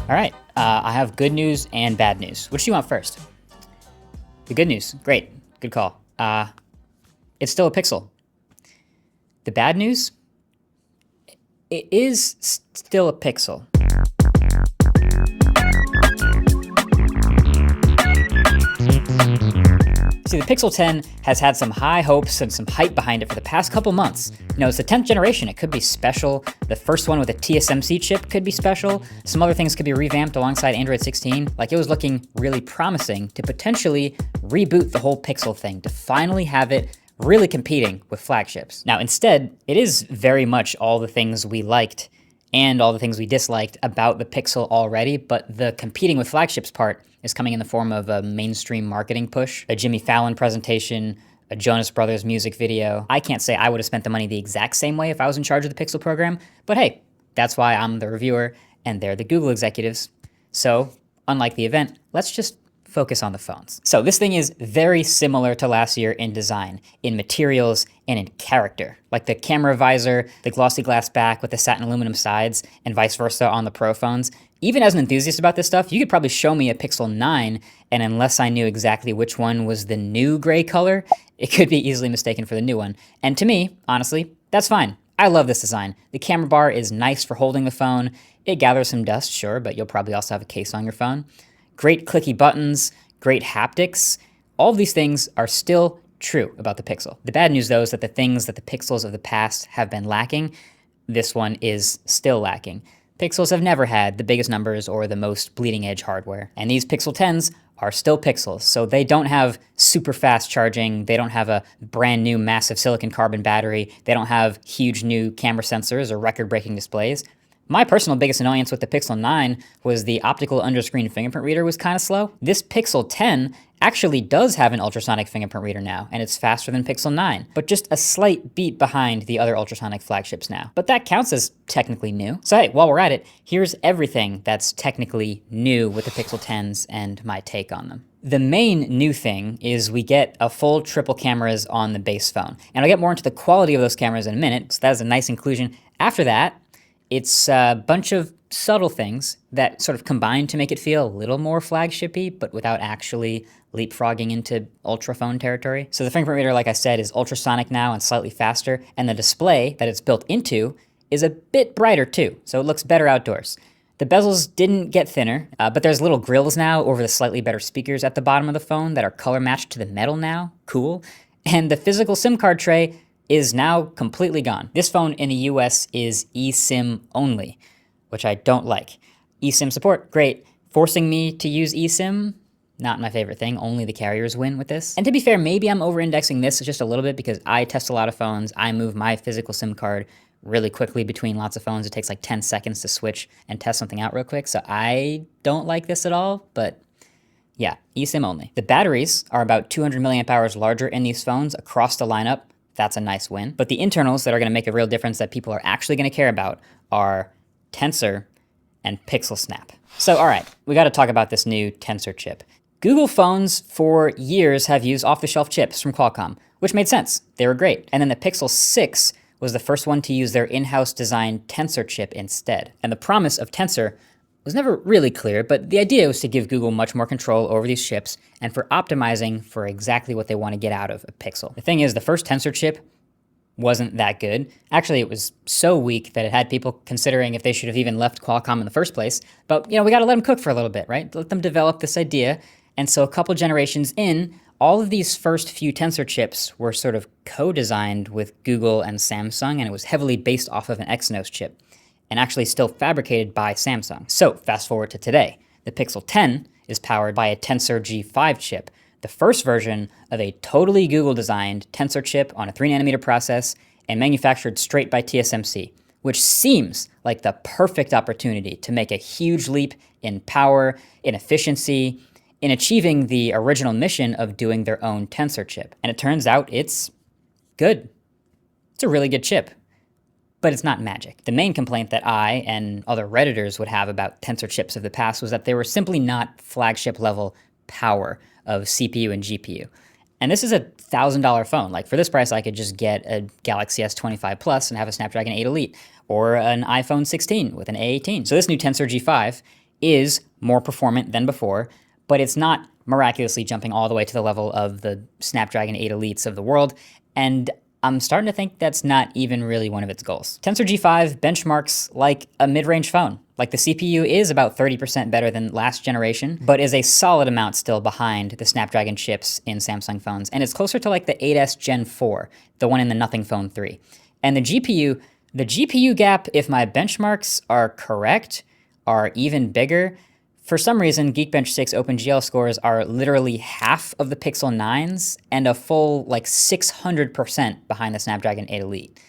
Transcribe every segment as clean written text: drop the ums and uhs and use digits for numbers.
All right, I have good news and bad news. Which do you want first? The good news, great, good call. It's still a Pixel. The bad news, it is still a Pixel. See, the Pixel 10 has had some high hopes and some hype behind it for the past couple months. You know, it's the 10th generation, it could be special. The first one with a TSMC chip could be special. Some other things could be revamped alongside Android 16. Like, it was looking really promising to potentially reboot the whole Pixel thing, to finally have it really competing with flagships. Now, instead, it is very much all the things we liked and all the things we disliked about the Pixel already, but the competing with flagships part is coming in the form of a mainstream marketing push, a Jimmy Fallon presentation, a Jonas Brothers music video. I can't say I would have spent the money the exact same way if I was in charge of the Pixel program, but hey, that's why I'm the reviewer and they're the Google executives. So, unlike the event, let's just focus on the phones. So this thing is very similar to last year in design, in materials, and in character. Like the camera visor, the glossy glass back with the satin aluminum sides, and vice versa on the Pro phones. Even as an enthusiast about this stuff, you could probably show me a Pixel 9, and unless I knew exactly which one was the new gray color, it could be easily mistaken for the new one. And to me, honestly, that's fine. I love this design. The camera bar is nice for holding the phone. It gathers some dust, sure, but you'll probably also have a case on your phone. Great clicky buttons, great haptics. All of these things are still true about the Pixel. The bad news, though, is that the things that the Pixels of the past have been lacking, this one is still lacking. Pixels have never had the biggest numbers or the most bleeding edge hardware. And these Pixel 10s are still Pixels, so they don't have super fast charging, they don't have a brand new massive silicon carbon battery, they don't have huge new camera sensors or record-breaking displays. My personal biggest annoyance with the Pixel 9 was the optical underscreen fingerprint reader was kind of slow. This Pixel 10 actually does have an ultrasonic fingerprint reader now, and it's faster than Pixel 9, but just a slight beat behind the other ultrasonic flagships now. But that counts as technically new. So hey, while we're at it, here's everything that's technically new with the Pixel 10s and my take on them. The main new thing is we get a full triple cameras on the base phone. And I'll get more into the quality of those cameras in a minute, so that is a nice inclusion. After that, it's a bunch of subtle things that sort of combine to make it feel a little more flagship-y, but without actually leapfrogging into ultra phone territory. So the fingerprint reader, like I said, is ultrasonic now and slightly faster, and the display that it's built into is a bit brighter too, so it looks better outdoors. The bezels didn't get thinner, but there's little grills now over the slightly better speakers at the bottom of the phone that are color matched to the metal now. Cool. And the physical SIM card tray is now completely gone. This phone in the US is eSIM only, which I don't like. eSIM support, great. Forcing me to use eSIM, not my favorite thing. Only the carriers win with this. And to be fair, maybe I'm over-indexing this just a little bit because I test a lot of phones. I move my physical SIM card really quickly between lots of phones. It takes like 10 seconds to switch and test something out real quick. So I don't like this at all, but yeah, eSIM only. The batteries are about 200 milliamp hours larger in these phones across the lineup. That's a nice win. But the internals that are going to make a real difference that people are actually going to care about are Tensor and Pixel Snap. So all right, we got to talk about this new Tensor chip. Google phones for years have used off-the-shelf chips from Qualcomm, which made sense. They were great. And then the Pixel 6 was the first one to use their in-house designed Tensor chip instead. And the promise of Tensor was never really clear, but the idea was to give Google much more control over these chips and for optimizing for exactly what they want to get out of a Pixel. The thing is, the first Tensor chip wasn't that good. Actually, it was so weak that it had people considering if they should have even left Qualcomm in the first place. But, you know, we got to let them cook for a little bit, right? Let them develop this idea. And so a couple generations in, all of these first few Tensor chips were sort of co-designed with Google and Samsung, and it was heavily based off of an Exynos chip, and actually still fabricated by Samsung. So fast forward to today. The Pixel 10 is powered by a Tensor G5 chip, the first version of a totally Google-designed Tensor chip on a 3nm process and manufactured straight by TSMC, which seems like the perfect opportunity to make a huge leap in power, in efficiency, in achieving the original mission of doing their own Tensor chip. And it turns out it's good. It's a really good chip, but it's not magic. The main complaint that I and other Redditors would have about Tensor chips of the past was that they were simply not flagship level power of CPU and GPU. And this is a $1,000 phone. Like for this price, I could just get a Galaxy S25 Plus and have a Snapdragon 8 Elite, or an iPhone 16 with an A18. So this new Tensor G5 is more performant than before, but it's not miraculously jumping all the way to the level of the Snapdragon 8 Elites of the world, and I'm starting to think that's not even really one of its goals. Tensor G5 benchmarks like a mid-range phone. Like the CPU is about 30% better than last generation, but is a solid amount still behind the Snapdragon chips in Samsung phones, and it's closer to like the 8S Gen 4, the one in the Nothing Phone 3. And the GPU gap, if my benchmarks are correct, are even bigger. For some reason, Geekbench 6 OpenGL scores are literally half of the Pixel 9s and a full like 600% behind the Snapdragon 8 Elite.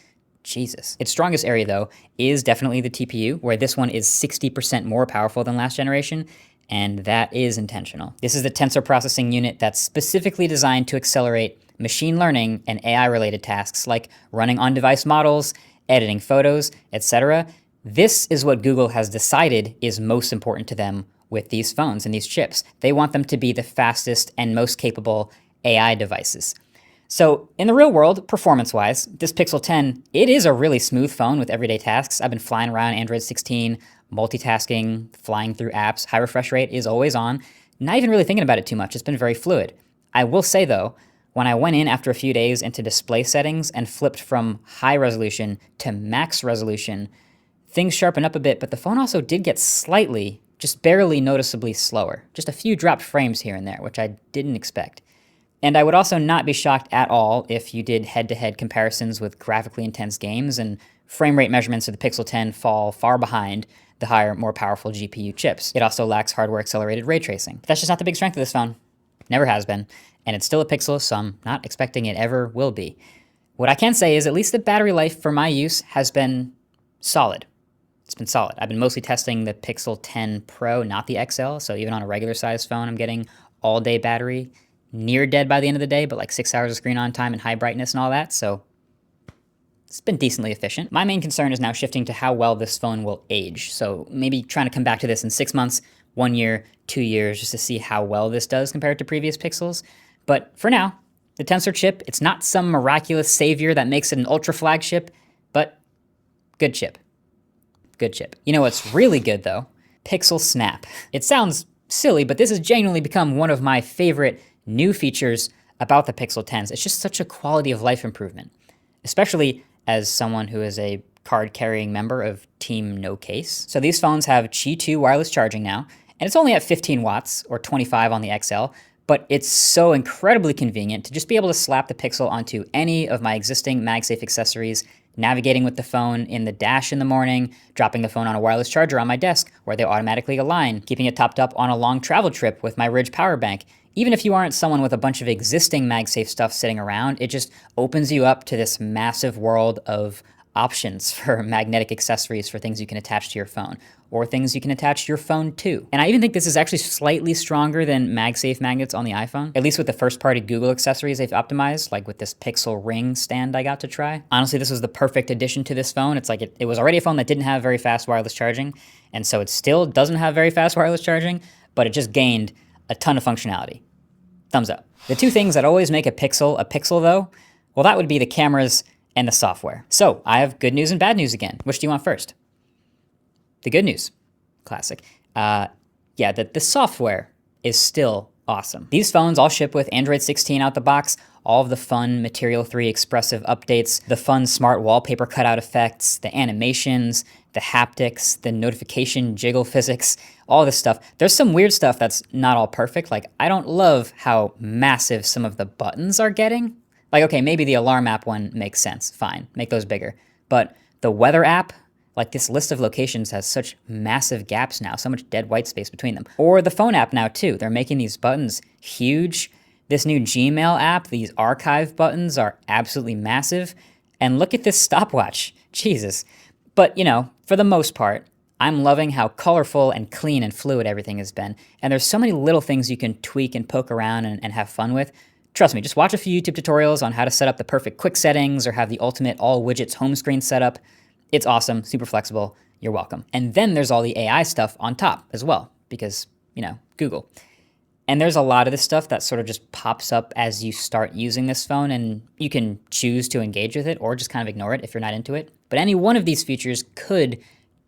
Jesus. Its strongest area though is definitely the TPU, where this one is 60% more powerful than last generation, and that is intentional. This is the tensor processing unit that's specifically designed to accelerate machine learning and AI-related tasks like running on-device models, editing photos, etc. This is what Google has decided is most important to them with these phones and these chips. They want them to be the fastest and most capable AI devices. So in the real world, performance-wise, this Pixel 10, it is a really smooth phone with everyday tasks. I've been flying around Android 16, multitasking, flying through apps. High refresh rate is always on. Not even really thinking about it too much. It's been very fluid. I will say though, when I went in after a few days into display settings and flipped from high resolution to max resolution, things sharpened up a bit, but the phone also did get slightly, just barely noticeably slower. Just a few dropped frames here and there, which I didn't expect. And I would also not be shocked at all if you did head-to-head comparisons with graphically intense games and frame rate measurements of the Pixel 10 fall far behind the higher, more powerful GPU chips. It also lacks hardware-accelerated ray tracing. But that's just not the big strength of this phone. Never has been. And it's still a Pixel, so I'm not expecting it ever will be. What I can say is at least the battery life for my use has been solid. It's been solid. I've been mostly testing the Pixel 10 Pro, not the XL, so even on a regular size phone, I'm getting all-day battery, near dead by the end of the day, but like 6 hours of screen on time and high brightness and all that, so it's been decently efficient. My main concern is now shifting to how well this phone will age, so maybe trying to come back to this in 6 months, 1 year, 2 years, just to see how well this does compared to previous Pixels. But for now, the Tensor chip, it's not some miraculous savior that makes it an ultra flagship, but good chip. Good chip. You know what's really good though? Pixel Snap. It sounds silly, but this has genuinely become one of my favorite new features about the Pixel 10s. It's just such a quality of life improvement, especially as someone who is a card-carrying member of Team No Case. So these phones have Qi 2 wireless charging now, and it's only at 15 watts or 25 on the XL, but it's so incredibly convenient to just be able to slap the Pixel onto any of my existing MagSafe accessories, navigating with the phone in the dash in the morning, dropping the phone on a wireless charger on my desk where they automatically align, keeping it topped up on a long travel trip with my Ridge power bank. Even if you aren't someone with a bunch of existing MagSafe stuff sitting around, it just opens you up to this massive world of options for magnetic accessories for things you can attach to your phone, or things you can attach your phone to. And I even think this is actually slightly stronger than MagSafe magnets on the iPhone, at least with the first-party Google accessories they've optimized, like with this Pixel Ring stand I got to try. Honestly, this was the perfect addition to this phone. It's like it was already a phone that didn't have very fast wireless charging, and so it still doesn't have very fast wireless charging, but it just gained a ton of functionality. Thumbs up. The two things that always make a Pixel though, well, that would be the cameras and the software. So I have good news and bad news again. Which do you want first? The good news. Classic. The software is still awesome. These phones all ship with Android 16 out the box, all of the fun Material 3 expressive updates, the fun smart wallpaper cutout effects, the animations, the haptics, the notification jiggle physics, all this stuff. There's some weird stuff that's not all perfect. Like, I don't love how massive some of the buttons are getting. Like, okay, maybe the alarm app one makes sense. Fine, make those bigger. But the weather app, like this list of locations has such massive gaps now, so much dead white space between them. Or the phone app now too. They're making these buttons huge. This new Gmail app, these archive buttons are absolutely massive. And look at this stopwatch. Jesus. But, you know, for the most part, I'm loving how colorful and clean and fluid everything has been. And there's so many little things you can tweak and poke around and have fun with. Trust me, just watch a few YouTube tutorials on how to set up the perfect quick settings or have the ultimate all widgets home screen setup. It's awesome, super flexible, you're welcome. And then there's all the AI stuff on top as well, because, you know, Google. And there's a lot of this stuff that sort of just pops up as you start using this phone, and you can choose to engage with it or just kind of ignore it if you're not into it. But any one of these features could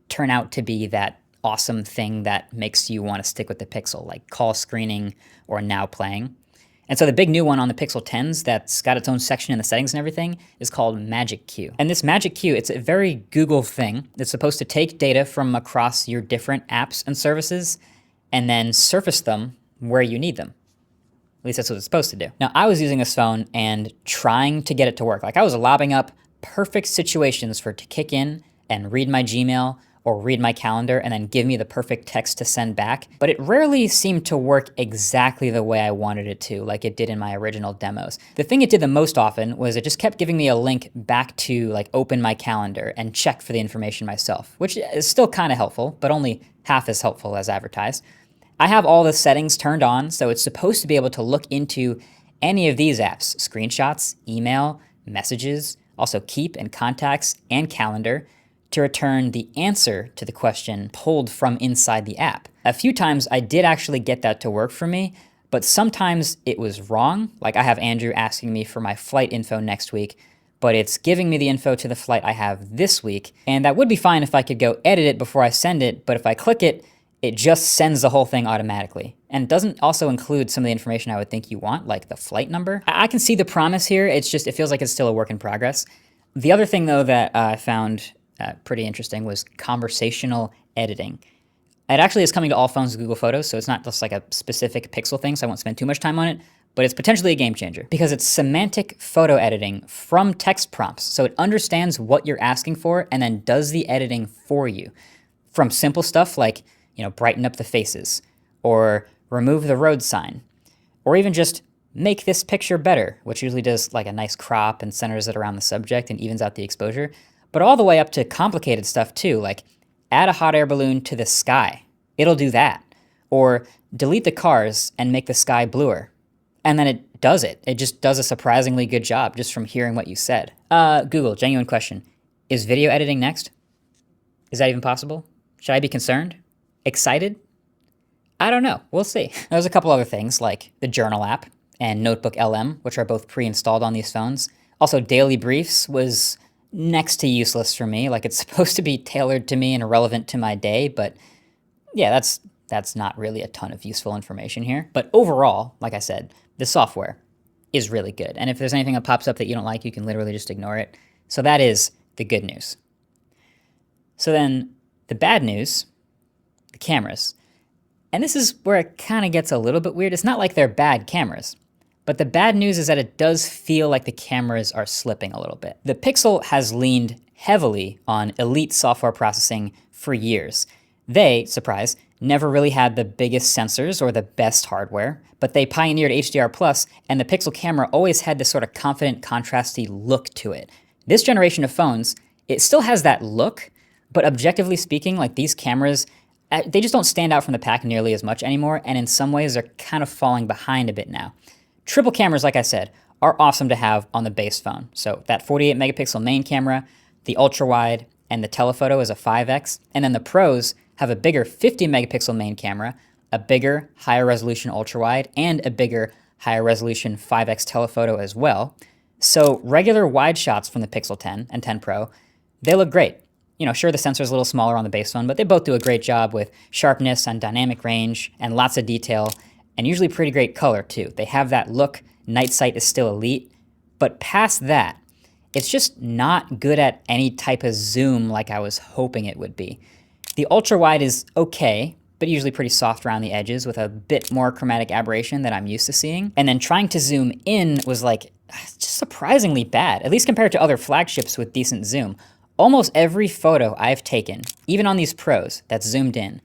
turn out to be that awesome thing that makes you want to stick with the Pixel, like call screening or now playing. And so the big new one on the Pixel 10s that's got its own section in the settings and everything is called Magic Queue. And this Magic Queue, it's a very Google thing. It's supposed to take data from across your different apps and services and then surface them where you need them. At least that's what it's supposed to do. Now, I was using this phone and trying to get it to work. Like I was lobbing up perfect situations for it to kick in and read my Gmail or read my calendar and then give me the perfect text to send back. But it rarely seemed to work exactly the way I wanted it to, like it did in my original demos. The thing it did the most often was it just kept giving me a link back to like open my calendar and check for the information myself, which is still kind of helpful, but only half as helpful as advertised. I have all the settings turned on, so it's supposed to be able to look into any of these apps, screenshots, email, messages, also Keep and Contacts and Calendar, to return the answer to the question pulled from inside the app. A few times I did actually get that to work for me, but sometimes it was wrong. Like I have Andrew asking me for my flight info next week, but it's giving me the info to the flight I have this week. And that would be fine if I could go edit it before I send it, but if I click it, it just sends the whole thing automatically. And it doesn't also include some of the information I would think you want, like the flight number. I can see the promise here, it feels like it's still a work in progress. The other thing though that I found pretty interesting was conversational editing. It actually is coming to all phones with Google Photos, so it's not just like a specific Pixel thing, so I won't spend too much time on it, but it's potentially a game changer because it's semantic photo editing from text prompts. So it understands what you're asking for and then does the editing for you. From simple stuff like, brighten up the faces, or remove the road sign, or even just make this picture better, which usually does like a nice crop and centers it around the subject and evens out the exposure. But all the way up to complicated stuff too, like add a hot air balloon to the sky. It'll do that. Or delete the cars and make the sky bluer. And then it does it. It just does a surprisingly good job just from hearing what you said. Google, genuine question. Is video editing next? Is that even possible? Should I be concerned? Excited? I don't know. We'll see. There's a couple other things like the Journal app and Notebook LM, which are both pre-installed on these phones. Also, Daily Briefs was next to useless for me. Like it's supposed to be tailored to me and relevant to my day, but yeah, that's not really a ton of useful information here. But overall, like I said, the software is really good. And if there's anything that pops up that you don't like, you can literally just ignore it. So that is the good news. So then the bad news, the cameras. And this is where it kind of gets a little bit weird. It's not like they're bad cameras. But the bad news is that it does feel like the cameras are slipping a little bit. The Pixel has leaned heavily on elite software processing for years. They, surprise, never really had the biggest sensors or the best hardware, but they pioneered HDR+, and the Pixel camera always had this sort of confident, contrasty look to it. This generation of phones, it still has that look, but objectively speaking, like these cameras, they just don't stand out from the pack nearly as much anymore, and in some ways they're kind of falling behind a bit now. Triple cameras, like I said, are awesome to have on the base phone. So that 48 megapixel main camera, the ultra wide, and the telephoto is a 5x. And then the Pros have a bigger 50 megapixel main camera, a bigger, higher resolution ultra wide, and a bigger, higher resolution 5x telephoto as well. So regular wide shots from the Pixel 10 and 10 Pro, they look great. Sure, the sensor's a little smaller on the base phone, but they both do a great job with sharpness and dynamic range and lots of detail. And usually pretty great color too. They have that look. Night sight is still elite. But past that, it's just not good at any type of zoom like I was hoping it would be. The ultra wide is okay, but usually pretty soft around the edges with a bit more chromatic aberration than I'm used to seeing. And then trying to zoom in was like just surprisingly bad, at least compared to other flagships with decent zoom. Almost every photo I've taken, even on these Pros that's zoomed in,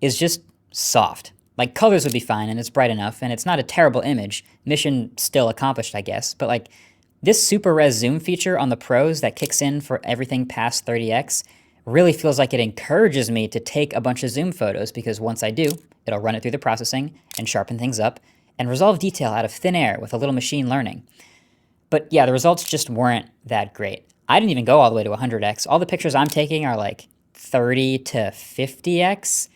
is just soft. Like colors would be fine and it's bright enough and it's not a terrible image. Mission still accomplished, I guess. But like this super res zoom feature on the Pros that kicks in for everything past 30x really feels like it encourages me to take a bunch of zoom photos because once I do, it'll run it through the processing and sharpen things up and resolve detail out of thin air with a little machine learning. But yeah, the results just weren't that great. I didn't even go all the way to 100x. All the pictures I'm taking are like 30 to 50x.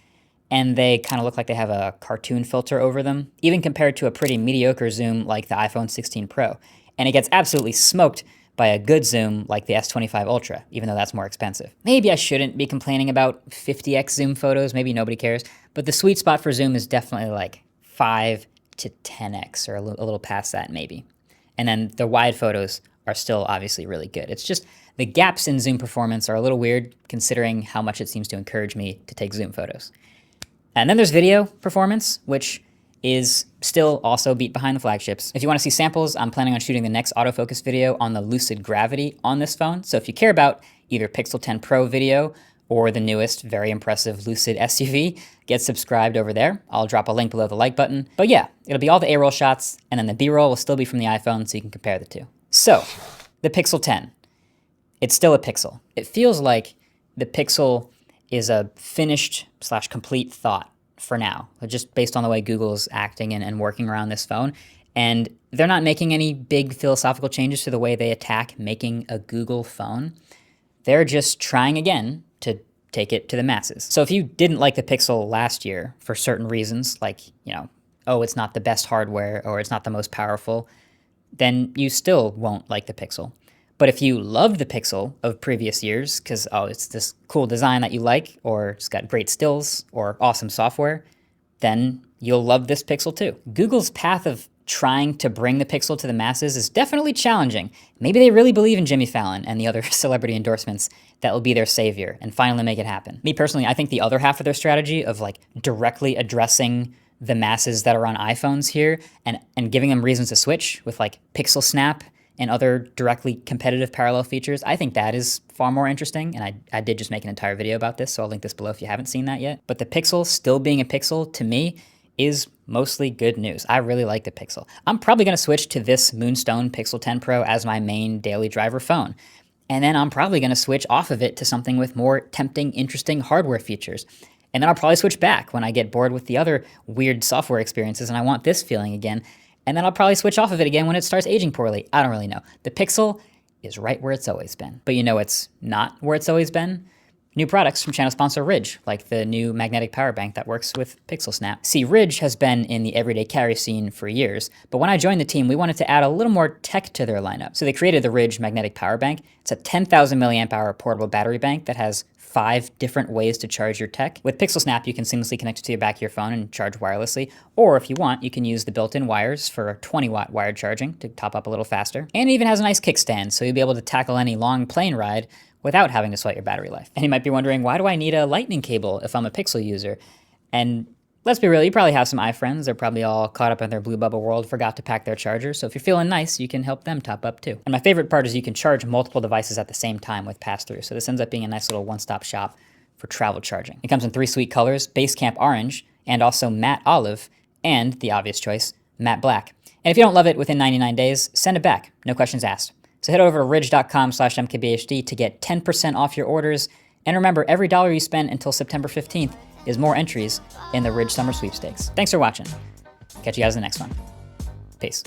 And they kind of look like they have a cartoon filter over them, even compared to a pretty mediocre zoom like the iPhone 16 Pro. And it gets absolutely smoked by a good zoom like the S25 Ultra, even though that's more expensive. Maybe I shouldn't be complaining about 50x zoom photos, maybe nobody cares, but the sweet spot for zoom is definitely like 5 to 10x or a little past that maybe. And then the wide photos are still obviously really good. It's just the gaps in zoom performance are a little weird considering how much it seems to encourage me to take zoom photos. And then there's video performance, which is still also beat behind the flagships. If you want to see samples, I'm planning on shooting the next autofocus video on the Lucid Gravity on this phone. So if you care about either Pixel 10 Pro video or the newest, very impressive Lucid SUV, get subscribed over there. I'll drop a link below the like button. But yeah, it'll be all the A-roll shots, and then the B-roll will still be from the iPhone, so you can compare the two. So, the Pixel 10. It's still a Pixel. It feels like the Pixel is a finished / complete thought for now, just based on the way Google's acting and working around this phone. And they're not making any big philosophical changes to the way they attack making a Google phone. They're just trying again to take it to the masses. So if you didn't like the Pixel last year for certain reasons, like, oh, it's not the best hardware or it's not the most powerful, then you still won't like the Pixel. But if you loved the Pixel of previous years, because, oh, it's this cool design that you like, or it's got great stills, or awesome software, then you'll love this Pixel too. Google's path of trying to bring the Pixel to the masses is definitely challenging. Maybe they really believe in Jimmy Fallon and the other celebrity endorsements that will be their savior and finally make it happen. Me personally, I think the other half of their strategy of like directly addressing the masses that are on iPhones here and giving them reasons to switch with like Pixel Snap and other directly competitive parallel features, I think that is far more interesting. And I did just make an entire video about this, so I'll link this below if you haven't seen that yet. But the Pixel still being a Pixel, to me, is mostly good news. I really like the Pixel. I'm probably gonna switch to this Moonstone Pixel 10 Pro as my main daily driver phone. And then I'm probably gonna switch off of it to something with more tempting, interesting hardware features. And then I'll probably switch back when I get bored with the other weird software experiences and I want this feeling again. And then I'll probably switch off of it again when it starts aging poorly. I don't really know. The Pixel is right where it's always been. But it's not where it's always been. New products from channel sponsor Ridge, like the new magnetic power bank that works with Pixel Snap. See, Ridge has been in the everyday carry scene for years, but when I joined the team, we wanted to add a little more tech to their lineup. So they created the Ridge magnetic power bank. It's a 10,000 milliamp hour portable battery bank that has 5 different ways to charge your tech. With Pixel Snap, you can seamlessly connect it to the back of your phone and charge wirelessly. Or if you want, you can use the built-in wires for a 20-watt wired charging to top up a little faster. And it even has a nice kickstand, so you'll be able to tackle any long plane ride without having to sweat your battery life. And you might be wondering, why do I need a lightning cable if I'm a Pixel user? And let's be real, you probably have some iFriends. They're probably all caught up in their blue bubble world, forgot to pack their charger. So if you're feeling nice, you can help them top up too. And my favorite part is you can charge multiple devices at the same time with pass-through. So this ends up being a nice little one-stop shop for travel charging. It comes in 3 sweet colors, Basecamp Orange, and also Matte Olive, and the obvious choice, Matte Black. And if you don't love it within 99 days, send it back. No questions asked. So head over to ridge.com/mkbhd to get 10% off your orders. And remember, every dollar you spend until September 15th is more entries in the Ridge Summer Sweepstakes. Thanks for watching. Catch you guys in the next one. Peace.